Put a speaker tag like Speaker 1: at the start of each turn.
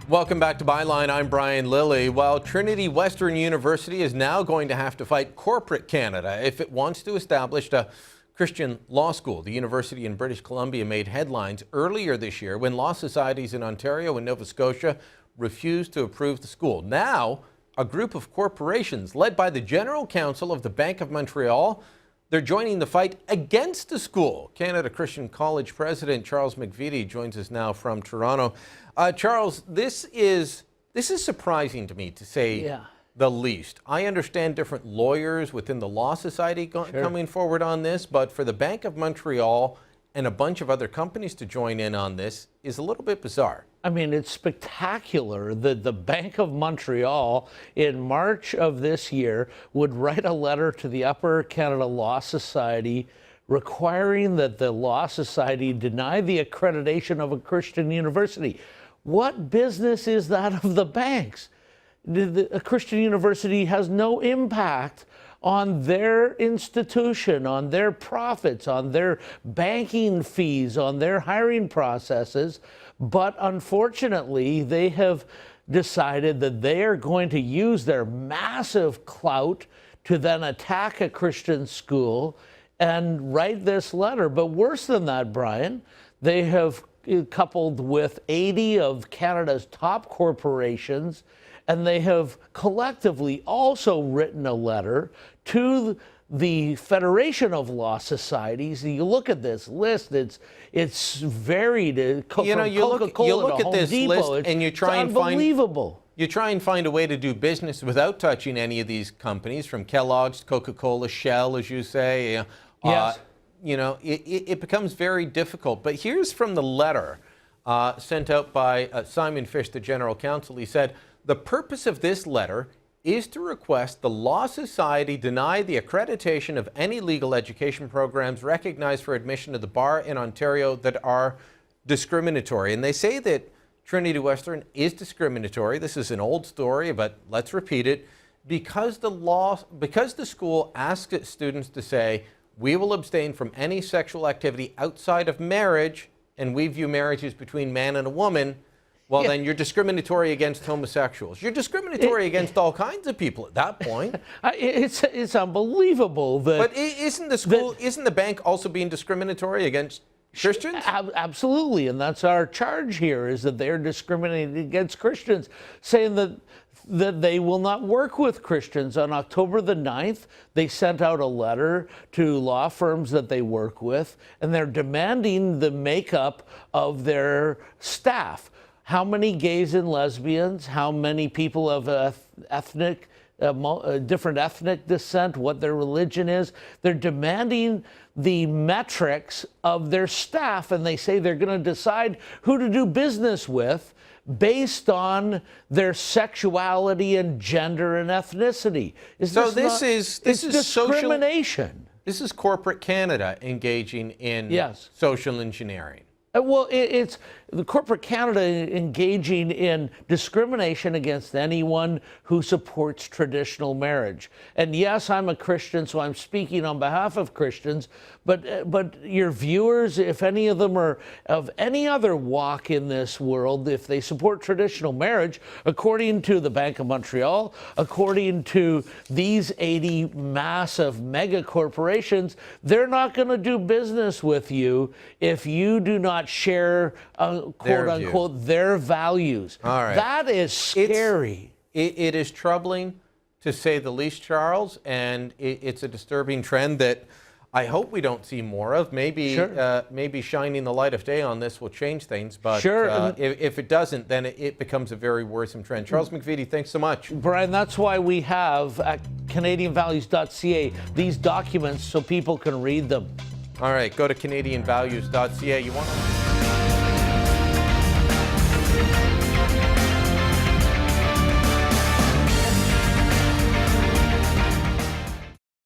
Speaker 1: Welcome back to Byline. I'm Brian Lilly. Well, Trinity Western University is now going to have to fight corporate Canada if it wants to establish a Christian law school. The university in British Columbia made headlines earlier this year when law societies in Ontario and Nova Scotia refused to approve the school. Now, a group of corporations led by the General Counsel of the Bank of Montreal, they're joining the fight against the school. Canada Christian College President Charles McVitie joins us now from Toronto. Charles, this is surprising to me, to say the least. I understand different lawyers within the Law Society coming forward on this, but for the Bank of Montreal and a bunch of other companies to join in on this is a little bit bizarre.
Speaker 2: I mean, it's spectacular that the Bank of Montreal in March of this year would write a letter to the Upper Canada Law Society requiring that the Law Society deny the accreditation of a Christian university. What business is that of the banks? A Christian university has no impact on their institution, on their profits, on their banking fees, on their hiring processes. But unfortunately, they have decided that they are going to use their massive clout to then attack a Christian school and write this letter. But worse than that, Brian, they have coupled with 80 of Canada's top corporations, and they have collectively also written a letter to the Federation of Law Societies. You look at this list; it's varied.
Speaker 1: You look at this list, and you try and find a way to do business without touching any of these companies, from Kellogg's, Coca-Cola, Shell, as you say.
Speaker 2: Yes.
Speaker 1: It becomes very difficult. But here's from the letter sent out by Simon Fish, the General Counsel. He said, "The purpose of this letter is to request the Law Society deny the accreditation of any legal education programs recognized for admission to the bar in Ontario that are discriminatory." And they say that Trinity Western is discriminatory. This is an old story, but let's repeat it. Because the school asks its students to say, "We will abstain from any sexual activity outside of marriage, and we view marriage as between man and a woman," well, then you're discriminatory against homosexuals. You're discriminatory against all kinds of people at that point.
Speaker 2: It's unbelievable that.
Speaker 1: But isn't the bank also being discriminatory against Christians?
Speaker 2: Absolutely, and that's our charge here, is that they're discriminating against Christians, saying that they will not work with Christians. On October the 9th, they sent out a letter to law firms that they work with, and they're demanding the makeup of their staff. How many gays and lesbians, how many people of different ethnic descent, what their religion is. They're demanding the metrics of their staff, and they say they're going to decide who to do business with based on their sexuality and gender and ethnicity.
Speaker 1: This is
Speaker 2: discrimination.
Speaker 1: This is corporate Canada engaging in social engineering.
Speaker 2: Well, it's the corporate Canada engaging in discrimination against anyone who supports traditional marriage. And yes, I'm a Christian, so I'm speaking on behalf of Christians, but your viewers, if any of them are of any other walk in this world, if they support traditional marriage, according to the Bank of Montreal, according to these 80 massive mega corporations, they're not going to do business with you if you do not share quote unquote their values.
Speaker 1: All right.
Speaker 2: That is scary.
Speaker 1: It is troubling, to say the least, Charles, and it's a disturbing trend that I hope we don't see more of. Maybe maybe shining the light of day on this will change things, but if it doesn't, then it becomes a very worrisome trend. Charles McVitie, thanks so much.
Speaker 2: Brian, that's why we have at CanadianValues.ca these documents so people can read them.
Speaker 1: All right, go to CanadianValues.ca. You want